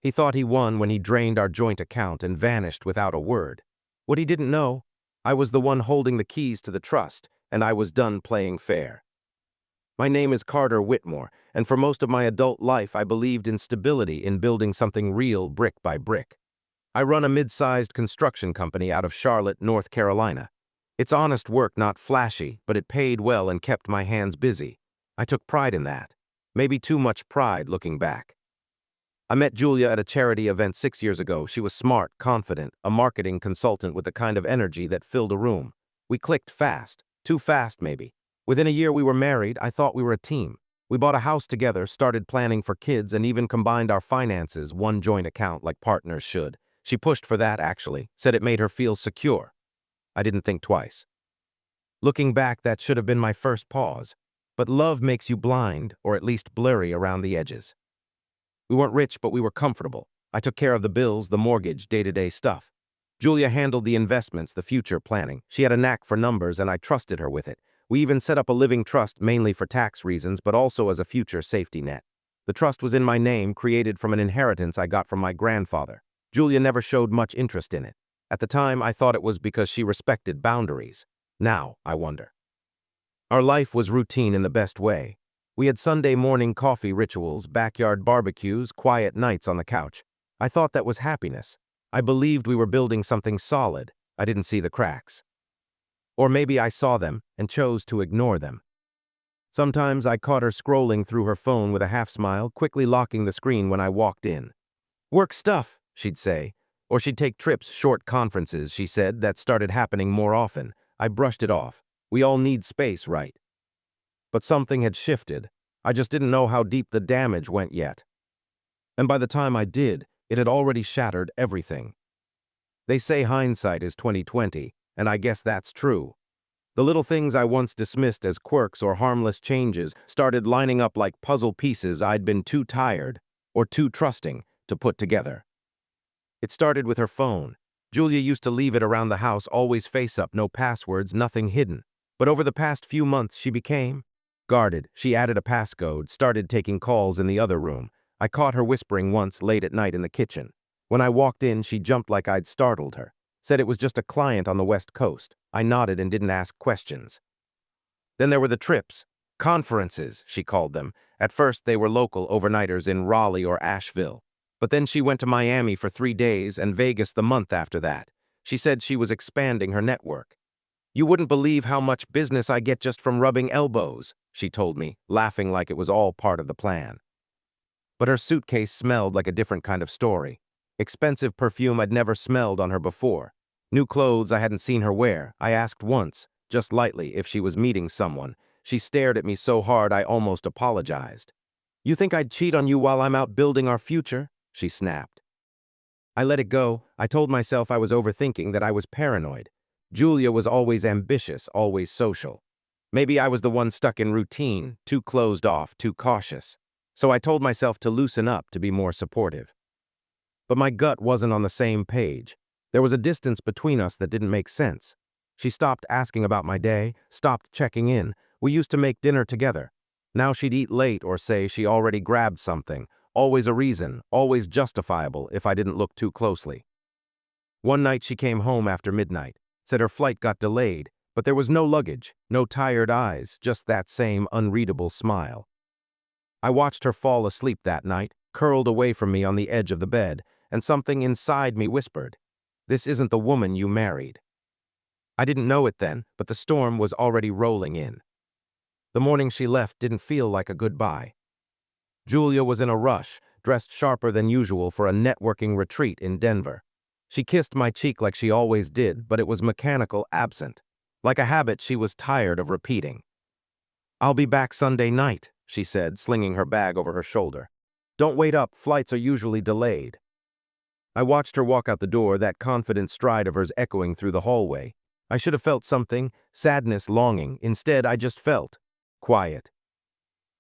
He thought he won when he drained our joint account and vanished without a word. What he didn't know, I was the one holding the keys to the trust, and I was done playing fair. My name is Carter Whitmore, and for most of my adult life I believed in stability, in building something real brick by brick. I run a mid-sized construction company out of Charlotte, North Carolina. It's honest work, not flashy, but it paid well and kept my hands busy. I took pride in that. Maybe too much pride looking back. I met Julia at a charity event 6 years ago. She was smart, confident, a marketing consultant with the kind of energy that filled a room. We clicked fast. Too fast, maybe. Within a year we were married. I thought we were a team. We bought a house together, started planning for kids, and even combined our finances, one joint account like partners should. She pushed for that, actually, said it made her feel secure. I didn't think twice. Looking back, that should have been my first pause. But love makes you blind, or at least blurry around the edges. We weren't rich, but we were comfortable. I took care of the bills, the mortgage, day-to-day stuff. Julia handled the investments, the future planning. She had a knack for numbers, and I trusted her with it. We even set up a living trust, mainly for tax reasons, but also as a future safety net. The trust was in my name, created from an inheritance I got from my grandfather. Julia never showed much interest in it. At the time, I thought it was because she respected boundaries. Now, I wonder. Our life was routine in the best way. We had Sunday morning coffee rituals, backyard barbecues, quiet nights on the couch. I thought that was happiness. I believed we were building something solid. I didn't see the cracks. Or maybe I saw them and chose to ignore them. Sometimes I caught her scrolling through her phone with a half smile, quickly locking the screen when I walked in. "Work stuff," she'd say. Or she'd take trips, short conferences, she said, that started happening more often. I brushed it off. We all need space, right? But something had shifted. I just didn't know how deep the damage went yet. And by the time I did, it had already shattered everything. They say hindsight is 20/20, and I guess that's true. The little things I once dismissed as quirks or harmless changes started lining up like puzzle pieces I'd been too tired or too trusting to put together. It started with her phone. Julia used to leave it around the house, always face up, no passwords, nothing hidden. But over the past few months, she became guarded. She added a passcode, started taking calls in the other room. I caught her whispering once late at night in the kitchen. When I walked in, she jumped like I'd startled her. Said it was just a client on the West Coast. I nodded and didn't ask questions. Then there were the trips. Conferences, she called them. At first, they were local overnighters in Raleigh or Asheville. But then she went to Miami for 3 days and Vegas the month after that. She said she was expanding her network. "You wouldn't believe how much business I get just from rubbing elbows," she told me, laughing like it was all part of the plan. But her suitcase smelled like a different kind of story. Expensive perfume I'd never smelled on her before. New clothes I hadn't seen her wear. I asked once, just lightly, if she was meeting someone. She stared at me so hard I almost apologized. "You think I'd cheat on you while I'm out building our future?" she snapped. I let it go. I told myself I was overthinking, that I was paranoid. Julia was always ambitious, always social. Maybe I was the one stuck in routine, too closed off, too cautious. So I told myself to loosen up, to be more supportive. But my gut wasn't on the same page. There was a distance between us that didn't make sense. She stopped asking about my day, stopped checking in. We used to make dinner together. Now she'd eat late or say she already grabbed something. Always a reason, always justifiable if I didn't look too closely. One night she came home after midnight, said her flight got delayed, but there was no luggage, no tired eyes, just that same unreadable smile. I watched her fall asleep that night, curled away from me on the edge of the bed, and something inside me whispered, "This isn't the woman you married." I didn't know it then, but the storm was already rolling in. The morning she left didn't feel like a goodbye. Julia was in a rush, dressed sharper than usual for a networking retreat in Denver. She kissed my cheek like she always did, but it was mechanical, absent. Like a habit she was tired of repeating. "I'll be back Sunday night," she said, slinging her bag over her shoulder. "Don't wait up, flights are usually delayed." I watched her walk out the door, that confident stride of hers echoing through the hallway. I should have felt something, sadness, longing. Instead, I just felt quiet.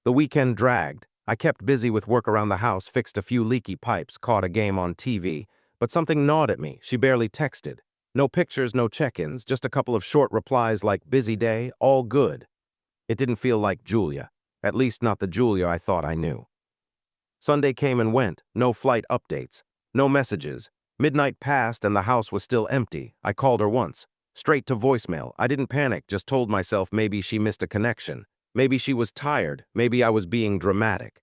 The weekend dragged. I kept busy with work around the house, fixed a few leaky pipes, caught a game on TV, but something gnawed at me. She barely texted. No pictures, no check-ins, just a couple of short replies like "busy day, all good." It didn't feel like Julia, at least not the Julia I thought I knew. Sunday came and went, no flight updates, no messages. Midnight passed and the house was still empty. I called her once. Straight to voicemail. I didn't panic, just told myself maybe she missed a connection. Maybe she was tired. Maybe I was being dramatic.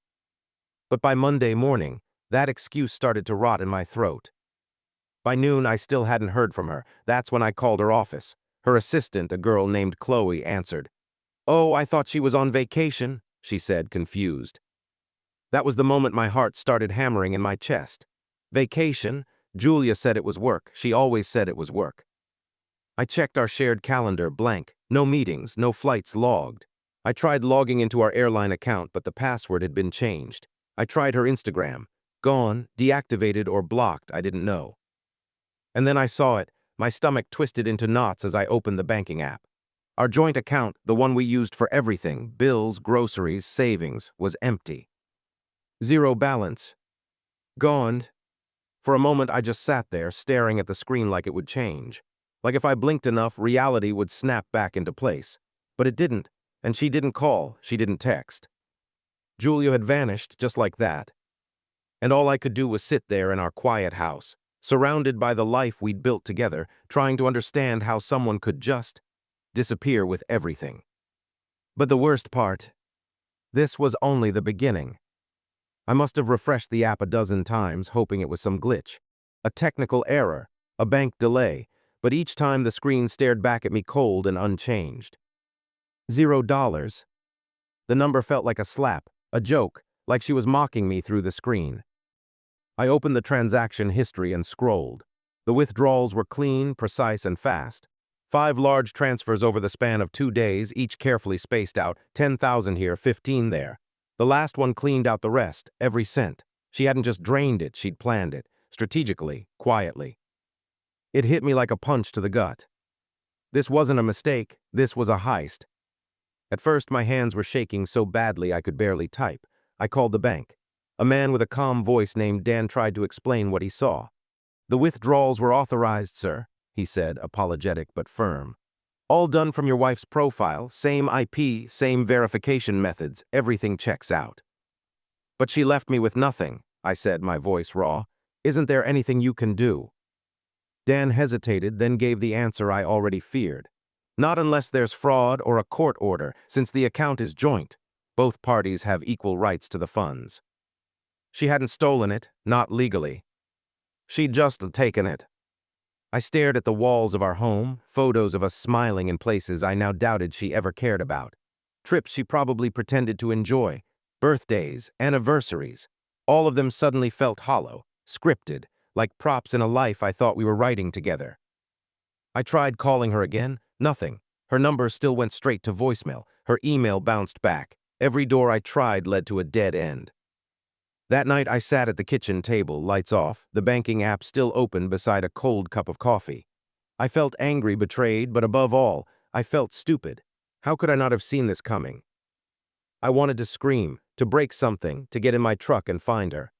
But by Monday morning, that excuse started to rot in my throat. By noon, I still hadn't heard from her. That's when I called her office. Her assistant, a girl named Chloe, answered. "Oh, I thought she was on vacation," she said, confused. That was the moment my heart started hammering in my chest. Vacation? Julia said it was work. She always said it was work. I checked our shared calendar, blank. No meetings, no flights logged. I tried logging into our airline account, but the password had been changed. I tried her Instagram. Gone, deactivated, or blocked, I didn't know. And then I saw it. My stomach twisted into knots as I opened the banking app. Our joint account, the one we used for everything, bills, groceries, savings, was empty. Zero balance. Gone. For a moment, I just sat there, staring at the screen like it would change. Like if I blinked enough, reality would snap back into place. But it didn't, and she didn't call, she didn't text. Julia had vanished just like that. And all I could do was sit there in our quiet house, surrounded by the life we'd built together, trying to understand how someone could just disappear with everything. But the worst part, this was only the beginning. I must have refreshed the app a dozen times, hoping it was some glitch. A technical error, a bank delay, but each time the screen stared back at me cold and unchanged. $0. The number felt like a slap, a joke, like she was mocking me through the screen. I opened the transaction history and scrolled. The withdrawals were clean, precise, and fast. 5 large transfers over the span of 2 days, each carefully spaced out, 10,000 here, 15 there. The last one cleaned out the rest, every cent. She hadn't just drained it, she'd planned it, strategically, quietly. It hit me like a punch to the gut. This wasn't a mistake, this was a heist. At first, my hands were shaking so badly I could barely type. I called the bank. A man with a calm voice named Dan tried to explain what he saw. "The withdrawals were authorized, sir," he said, apologetic but firm. "All done from your wife's profile, same IP, same verification methods, everything checks out." "But she left me with nothing," I said, my voice raw. "Isn't there anything you can do?" Dan hesitated, then gave the answer I already feared. "Not unless there's fraud or a court order, since the account is joint. Both parties have equal rights to the funds." She hadn't stolen it, not legally. She'd just taken it. I stared at the walls of our home, photos of us smiling in places I now doubted she ever cared about. Trips she probably pretended to enjoy, birthdays, anniversaries. All of them suddenly felt hollow, scripted, like props in a life I thought we were writing together. I tried calling her again, nothing. Her number still went straight to voicemail. Her email bounced back. Every door I tried led to a dead end. That night I sat at the kitchen table, lights off, the banking app still open beside a cold cup of coffee. I felt angry, betrayed, but above all, I felt stupid. How could I not have seen this coming? I wanted to scream, to break something, to get in my truck and find her.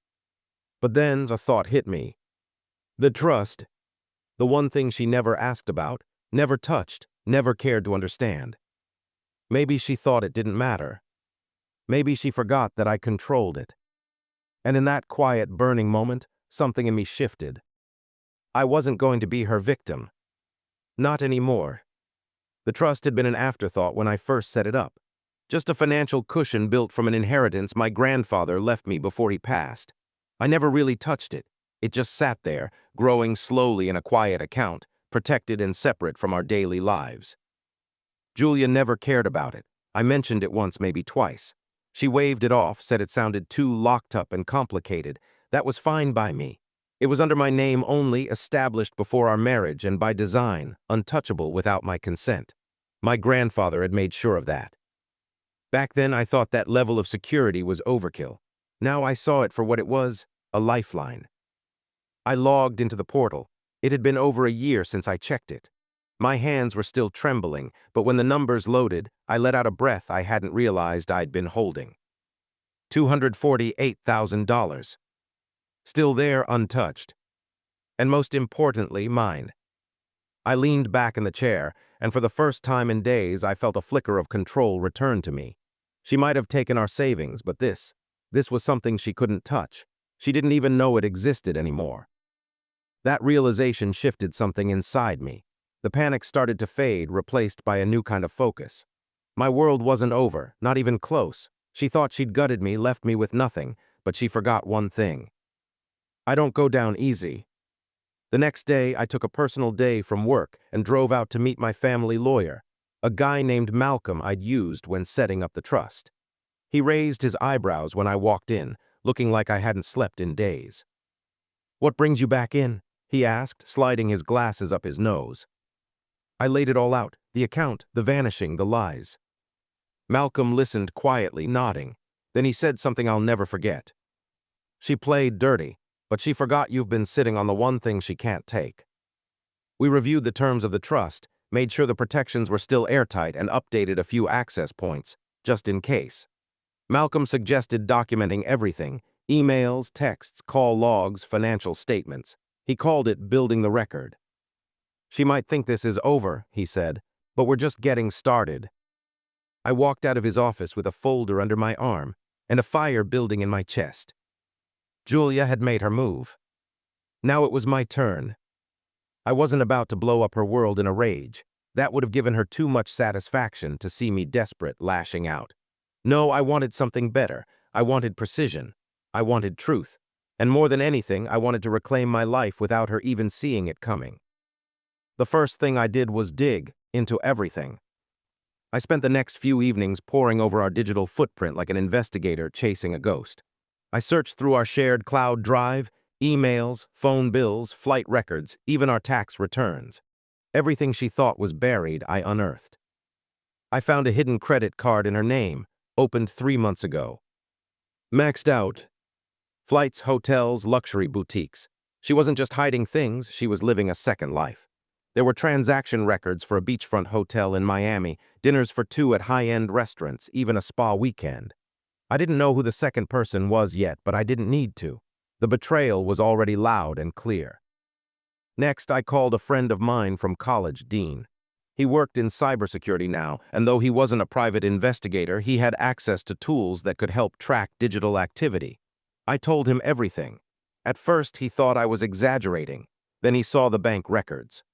But then the thought hit me. The trust, the one thing she never asked about, never touched, never cared to understand. Maybe she thought it didn't matter. Maybe she forgot that I controlled it. And in that quiet, burning moment, something in me shifted. I wasn't going to be her victim. Not anymore. The trust had been an afterthought when I first set it up. Just a financial cushion built from an inheritance my grandfather left me before he passed. I never really touched it. It just sat there, growing slowly in a quiet account, protected and separate from our daily lives. Julia never cared about it. I mentioned it once, maybe twice. She waved it off, said it sounded too locked up and complicated. That was fine by me. It was under my name only, established before our marriage and by design, untouchable without my consent. My grandfather had made sure of that. Back then, I thought that level of security was overkill. Now I saw it for what it was, a lifeline. I logged into the portal. It had been over a year since I checked it. My hands were still trembling, but when the numbers loaded, I let out a breath I hadn't realized I'd been holding. $248,000. Still there, untouched. And most importantly, mine. I leaned back in the chair, and for the first time in days, I felt a flicker of control return to me. She might have taken our savings, but this, This was something she couldn't touch. She didn't even know it existed anymore. That realization shifted something inside me. The panic started to fade, replaced by a new kind of focus. My world wasn't over, not even close. She thought she'd gutted me, left me with nothing, but she forgot one thing. I don't go down easy. The next day, I took a personal day from work and drove out to meet my family lawyer, a guy named Malcolm I'd used when setting up the trust. He raised his eyebrows when I walked in, looking like I hadn't slept in days. "What brings you back in?" he asked, sliding his glasses up his nose. I laid it all out, the account, the vanishing, the lies. Malcolm listened quietly, nodding. Then he said something I'll never forget. "She played dirty, but she forgot you've been sitting on the one thing she can't take." We reviewed the terms of the trust, made sure the protections were still airtight, and updated a few access points, just in case. Malcolm suggested documenting everything: emails, texts, call logs, financial statements. He called it building the record. "She might think this is over," he said, "but we're just getting started." I walked out of his office with a folder under my arm and a fire building in my chest. Julia had made her move. Now it was my turn. I wasn't about to blow up her world in a rage. That would have given her too much satisfaction to see me desperate, lashing out. No, I wanted something better. I wanted precision. I wanted truth. And more than anything, I wanted to reclaim my life without her even seeing it coming. The first thing I did was dig into everything. I spent the next few evenings poring over our digital footprint like an investigator chasing a ghost. I searched through our shared cloud drive, emails, phone bills, flight records, even our tax returns. Everything she thought was buried, I unearthed. I found a hidden credit card in her name, opened 3 months ago. Maxed out. Flights, hotels, luxury boutiques. She wasn't just hiding things, she was living a second life. There were transaction records for a beachfront hotel in Miami, dinners for 2 at high-end restaurants, even a spa weekend. I didn't know who the second person was yet, but I didn't need to. The betrayal was already loud and clear. Next, I called a friend of mine from college, Dean. He worked in cybersecurity now, and though he wasn't a private investigator, he had access to tools that could help track digital activity. I told him everything. At first, he thought I was exaggerating. Then he saw the bank records.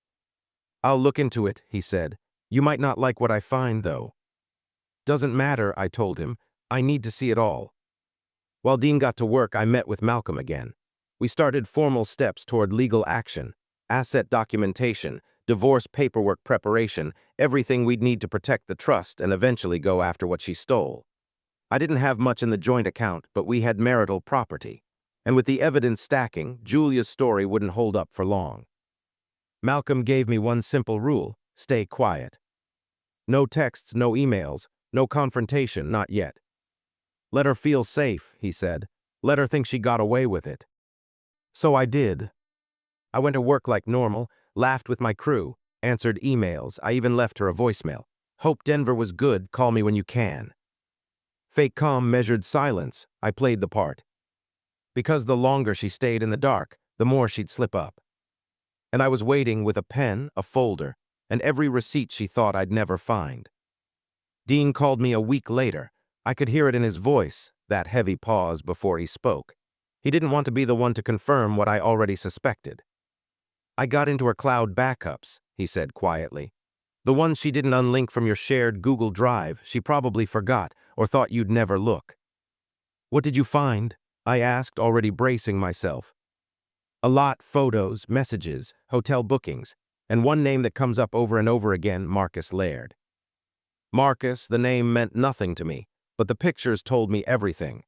"I'll look into it," he said. "You might not like what I find, though." "Doesn't matter," I told him. "I need to see it all." While Dean got to work, I met with Malcolm again. We started formal steps toward legal action, asset documentation, divorce paperwork preparation, everything we'd need to protect the trust and eventually go after what she stole. I didn't have much in the joint account, but we had marital property. And with the evidence stacking, Julia's story wouldn't hold up for long. Malcolm gave me one simple rule: stay quiet. No texts, no emails, no confrontation, not yet. "Let her feel safe," he said. "Let her think she got away with it." So I did. I went to work like normal, laughed with my crew, answered emails. I even left her a voicemail. "Hope Denver was good, call me when you can." Fake calm, measured silence. I played the part. Because the longer she stayed in the dark, the more she'd slip up. And I was waiting with a pen, a folder, and every receipt she thought I'd never find. Dean called me a week later. I could hear it in his voice, that heavy pause before he spoke. He didn't want to be the one to confirm what I already suspected. "I got into her cloud backups," he said quietly. "The ones she didn't unlink from your shared Google Drive, she probably forgot or thought you'd never look." "What did you find?" I asked, already bracing myself. "A lot: photos, messages, hotel bookings, and one name that comes up over and over again, Marcus Laird." Marcus, the name meant nothing to me, but the pictures told me everything.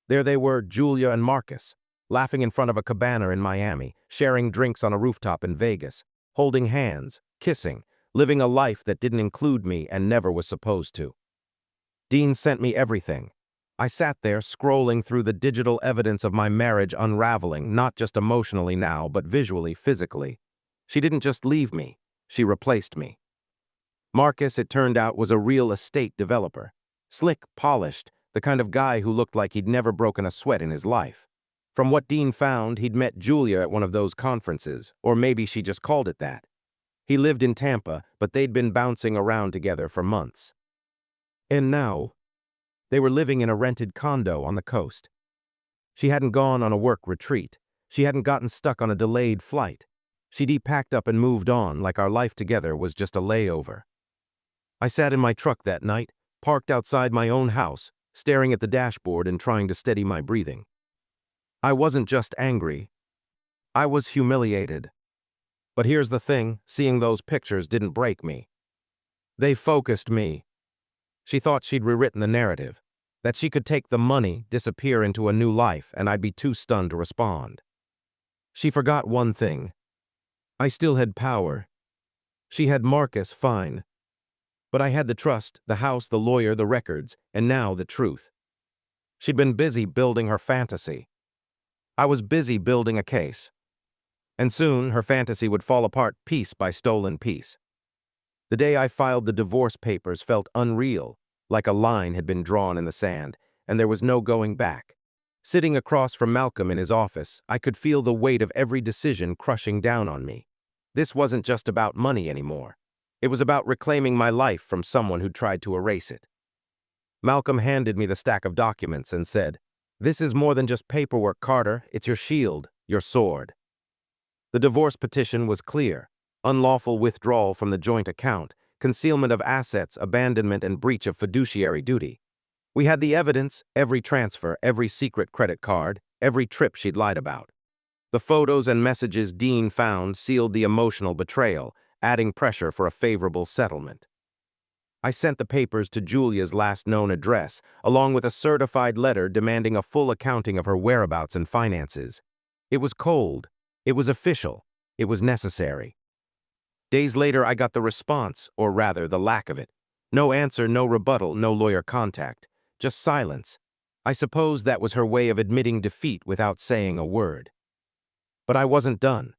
There they were, Julia and Marcus, laughing in front of a cabana in Miami, sharing drinks on a rooftop in Vegas, holding hands, kissing, living a life that didn't include me and never was supposed to. Dean sent me everything. I sat there, scrolling through the digital evidence of my marriage unraveling, not just emotionally now, but visually, physically. She didn't just leave me, she replaced me. Marcus, it turned out, was a real estate developer. Slick, polished, the kind of guy who looked like he'd never broken a sweat in his life. From what Dean found, he'd met Julia at one of those conferences, or maybe she just called it that. He lived in Tampa, but they'd been bouncing around together for months. And now, They were living in a rented condo on the coast. She hadn't gone on a work retreat. She hadn't gotten stuck on a delayed flight. She'd packed up and moved on like our life together was just a layover. I sat in my truck that night, parked outside my own house, staring at the dashboard and trying to steady my breathing. I wasn't just angry. I was humiliated. But here's the thing, seeing those pictures didn't break me. They focused me. She thought she'd rewritten the narrative, that she could take the money, disappear into a new life, and I'd be too stunned to respond. She forgot one thing. I still had power. She had Marcus, fine. But I had the trust, the house, the lawyer, the records, and now the truth. She'd been busy building her fantasy. I was busy building a case. And soon her fantasy would fall apart piece by stolen piece. The day I filed the divorce papers felt unreal, like a line had been drawn in the sand, and there was no going back. Sitting across from Malcolm in his office, I could feel the weight of every decision crushing down on me. This wasn't just about money anymore. It was about reclaiming my life from someone who tried to erase it. Malcolm handed me the stack of documents and said, "This is more than just paperwork, Carter. It's your shield, your sword." The divorce petition was clear: unlawful withdrawal from the joint account, concealment of assets, abandonment, and breach of fiduciary duty. We had the evidence, every transfer, every secret credit card, every trip she'd lied about. The photos and messages Dean found sealed the emotional betrayal, adding pressure for a favorable settlement. I sent the papers to Julia's last known address, along with a certified letter demanding a full accounting of her whereabouts and finances. It was cold. It was official. It was necessary. Days later, I got the response, or rather, the lack of it. No answer, no rebuttal, no lawyer contact. Just silence. I suppose that was her way of admitting defeat without saying a word. But I wasn't done.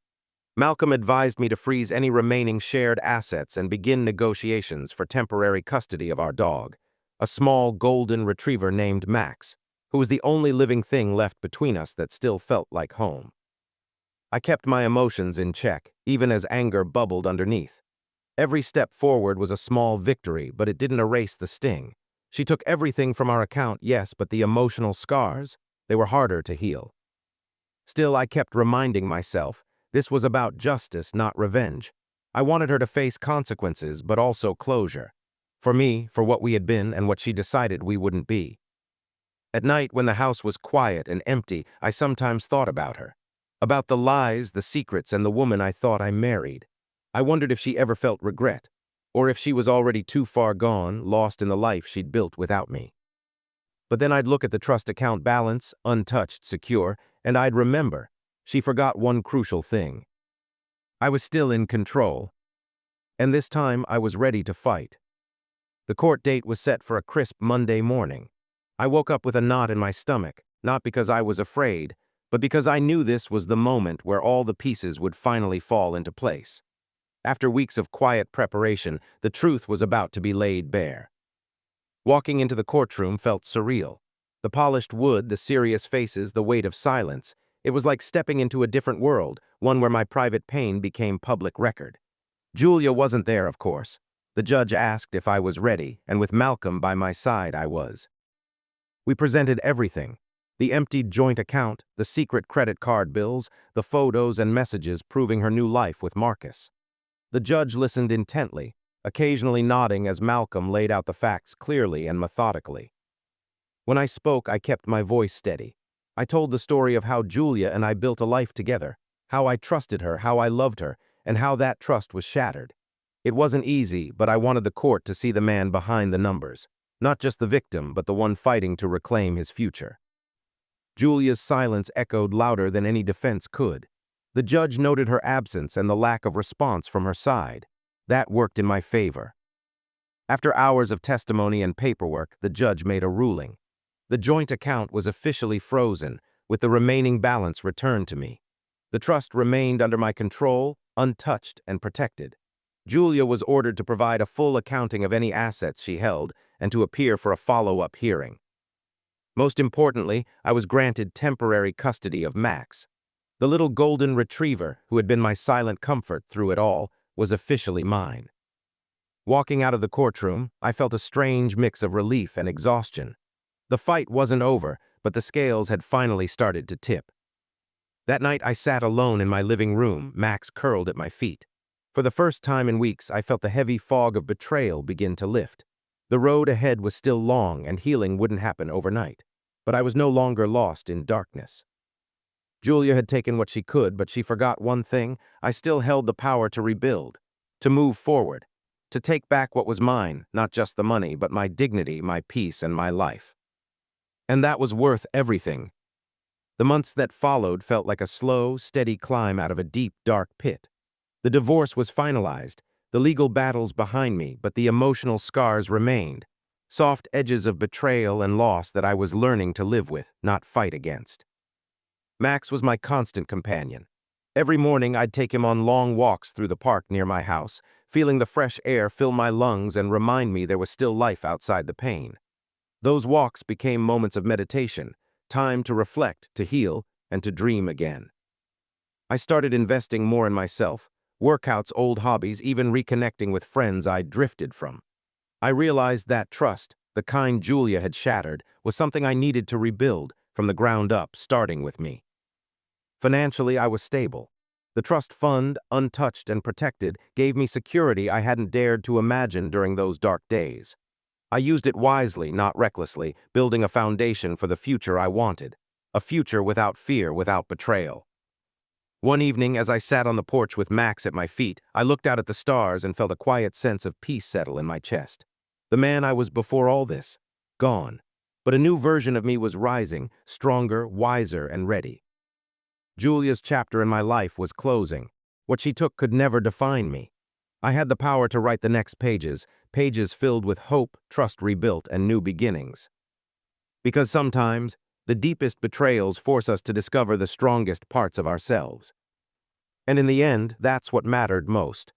Malcolm advised me to freeze any remaining shared assets and begin negotiations for temporary custody of our dog, a small golden retriever named Max, who was the only living thing left between us that still felt like home. I kept my emotions in check, even as anger bubbled underneath. Every step forward was a small victory, but it didn't erase the sting. She took everything from our account, yes, but the emotional scars, they were harder to heal. Still, I kept reminding myself, this was about justice, not revenge. I wanted her to face consequences, but also closure. For me, for what we had been and what she decided we wouldn't be. At night, when the house was quiet and empty, I sometimes thought about her. About the lies, the secrets, and the woman I thought I married. I wondered if she ever felt regret, or if she was already too far gone, lost in the life she'd built without me. But then I'd look at the trust account balance, untouched, secure, and I'd remember. She forgot one crucial thing. I was still in control. And this time I was ready to fight. The court date was set for a crisp Monday morning. I woke up with a knot in my stomach, not because I was afraid, but because I knew this was the moment where all the pieces would finally fall into place. After weeks of quiet preparation, the truth was about to be laid bare. Walking into the courtroom felt surreal. The polished wood, the serious faces, the weight of silence. It was like stepping into a different world, one where my private pain became public record. Julia wasn't there, of course. The judge asked if I was ready, and with Malcolm by my side, I was. We presented everything: the emptied joint account, the secret credit card bills, the photos and messages proving her new life with Marcus. The judge listened intently, occasionally nodding as Malcolm laid out the facts clearly and methodically. When I spoke, I kept my voice steady. I told the story of how Julia and I built a life together, how I trusted her, how I loved her, and how that trust was shattered. It wasn't easy, but I wanted the court to see the man behind the numbers, not just the victim, but the one fighting to reclaim his future. Julia's silence echoed louder than any defense could. The judge noted her absence and the lack of response from her side. That worked in my favor. After hours of testimony and paperwork, the judge made a ruling. The joint account was officially frozen, with the remaining balance returned to me. The trust remained under my control, untouched and protected. Julia was ordered to provide a full accounting of any assets she held and to appear for a follow-up hearing. Most importantly, I was granted temporary custody of Max. The little golden retriever, who had been my silent comfort through it all, was officially mine. Walking out of the courtroom, I felt a strange mix of relief and exhaustion. The fight wasn't over, but the scales had finally started to tip. That night I sat alone in my living room, Max curled at my feet. For the first time in weeks, I felt the heavy fog of betrayal begin to lift. The road ahead was still long and healing wouldn't happen overnight. But I was no longer lost in darkness. Julia had taken what she could, but she forgot one thing. I still held the power to rebuild, to move forward, to take back what was mine, not just the money, but my dignity, my peace, and my life. And that was worth everything. The months that followed felt like a slow, steady climb out of a deep, dark pit. The divorce was finalized, the legal battles behind me, but the emotional scars remained, soft edges of betrayal and loss that I was learning to live with, not fight against. Max was my constant companion. Every morning I'd take him on long walks through the park near my house, feeling the fresh air fill my lungs and remind me there was still life outside the pain. Those walks became moments of meditation, time to reflect, to heal, and to dream again. I started investing more in myself, workouts, old hobbies, even reconnecting with friends I'd drifted from. I realized that trust, the kind Julia had shattered, was something I needed to rebuild from the ground up, starting with me. Financially, I was stable. The trust fund, untouched and protected, gave me security I hadn't dared to imagine during those dark days. I used it wisely, not recklessly, building a foundation for the future I wanted. A future without fear, without betrayal. One evening, as I sat on the porch with Max at my feet, I looked out at the stars and felt a quiet sense of peace settle in my chest. The man I was before all this, gone. But a new version of me was rising, stronger, wiser, and ready. Julia's chapter in my life was closing. What she took could never define me. I had the power to write the next pages, pages filled with hope, trust rebuilt, and new beginnings. Because sometimes, the deepest betrayals force us to discover the strongest parts of ourselves. And in the end, that's what mattered most.